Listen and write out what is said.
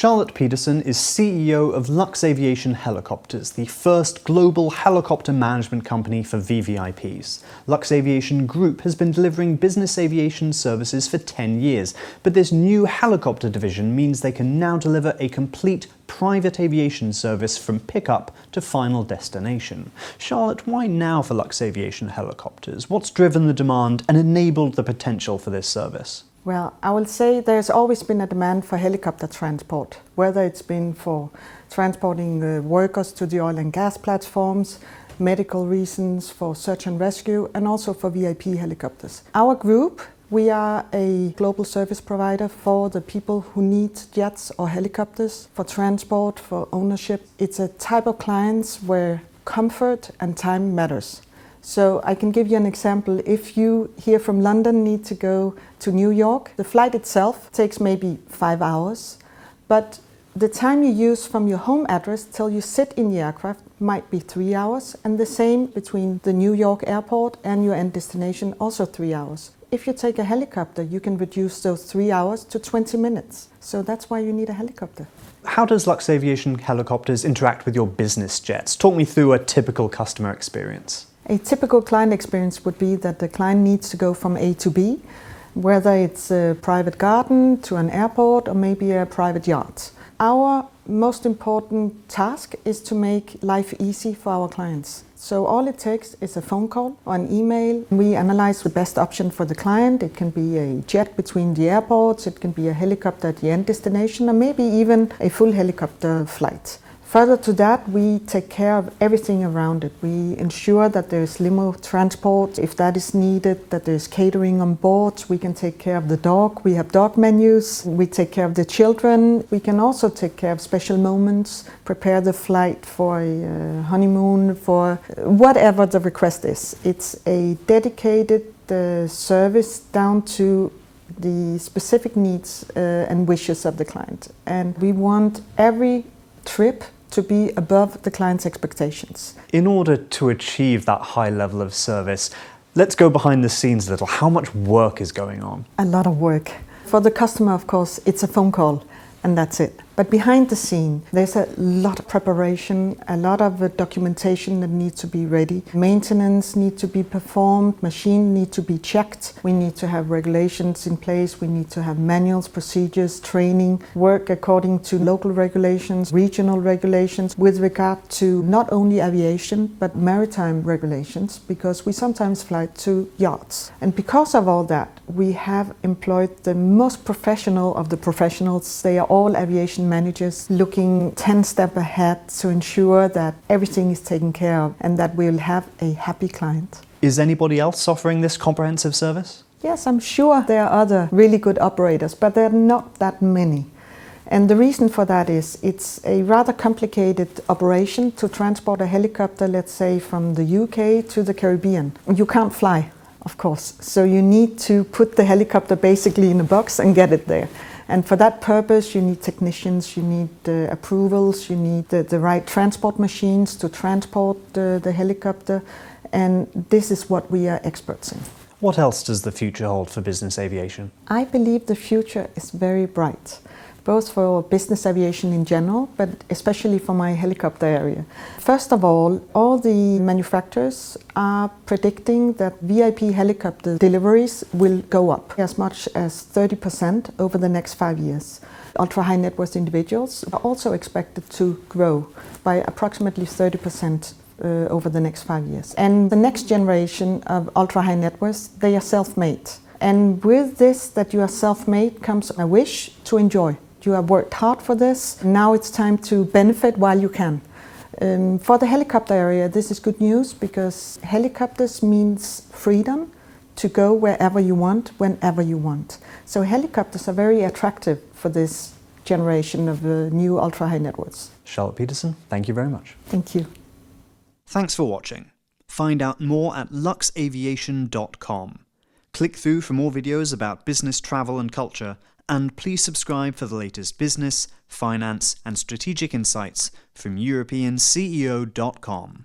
Charlotte Pedersen is CEO of Luxaviation Helicopters, the first global helicopter management company for VVIPs. Luxaviation Group has been delivering business aviation services for 10 years, but this new helicopter division means they can now deliver a complete private aviation service from pickup to final destination. Charlotte, why now for Luxaviation Helicopters? What's driven the demand and enabled the potential for this service? Well, I will say there's always been a demand for helicopter transport, whether it's been for transporting workers to the oil and gas platforms, medical reasons, for search and rescue, and also for VIP helicopters. Our group, we are a global service provider for the people who need jets or helicopters for transport, for ownership. It's a type of clients where comfort and time matters. So I can give you an example. If you here from London need to go to New York, the flight itself takes maybe 5 hours, but the time you use from your home address till you sit in the aircraft might be 3 hours, and the same between the New York airport and your end destination, also 3 hours. If you take a helicopter, you can reduce those 3 hours to 20 minutes. So that's why you need a helicopter. How does Luxaviation Helicopters interact with your business jets? Talk me through a typical customer experience. A typical client experience would be that the client needs to go from A to B, whether it's a private garden to an airport or maybe a private yacht. Our most important task is to make life easy for our clients. So all it takes is a phone call or an email. We analyze the best option for the client. It can be a jet between the airports, it can be a helicopter at the end destination, or maybe even a full helicopter flight. Further to that, we take care of everything around it. We ensure that there's limo transport if that is needed, that there's catering on board. We can take care of the dog. We have dog menus. We take care of the children. We can also take care of special moments, prepare the flight for a honeymoon, for whatever the request is. It's a dedicated service down to the specific needs and wishes of the client. And we want every trip to be above the client's expectations. In order to achieve that high level of service, let's go behind the scenes a little. How much work is going on? A lot of work. For the customer, of course, it's a phone call and that's it. But behind the scene, there's a lot of preparation, a lot of documentation that needs to be ready. Maintenance needs to be performed, machine needs to be checked. We need to have regulations in place. We need to have manuals, procedures, training, work according to local regulations, regional regulations with regard to not only aviation, but maritime regulations, because we sometimes fly to yachts. And because of all that, we have employed the most professional of the professionals. They are all aviation managers looking 10 steps ahead to ensure that everything is taken care of and that we'll have a happy client. Is anybody else offering this comprehensive service? Yes, I'm sure there are other really good operators, but there are not that many. And the reason for that is it's a rather complicated operation to transport a helicopter, let's say, from the UK to the Caribbean. You can't fly, of course, so you need to put the helicopter basically in a box and get it there. And for that purpose, you need technicians, you need approvals, you need the right transport machines to transport the helicopter. And this is what we are experts in. What else does the future hold for business aviation? I believe the future is very bright, both for business aviation in general, but especially for my helicopter area. First of all the manufacturers are predicting that VIP helicopter deliveries will go up as much as 30% over the next 5 years. Ultra-high net worth individuals are also expected to grow by approximately 30% over the next 5 years. And the next generation of ultra-high net worth, they are self-made. And with this, that you are self-made, comes a wish to enjoy. You have worked hard for this. Now it's time to benefit while you can. For the helicopter area, this is good news because helicopters means freedom to go wherever you want, whenever you want. So helicopters are very attractive for this generation of new ultra-high net worths. Charlotte Pedersen, thank you very much. Thank you. Thanks for watching. Find out more at luxaviation.com. Click through for more videos about business, travel and culture, and please subscribe for the latest business, finance and strategic insights from EuropeanCEO.com.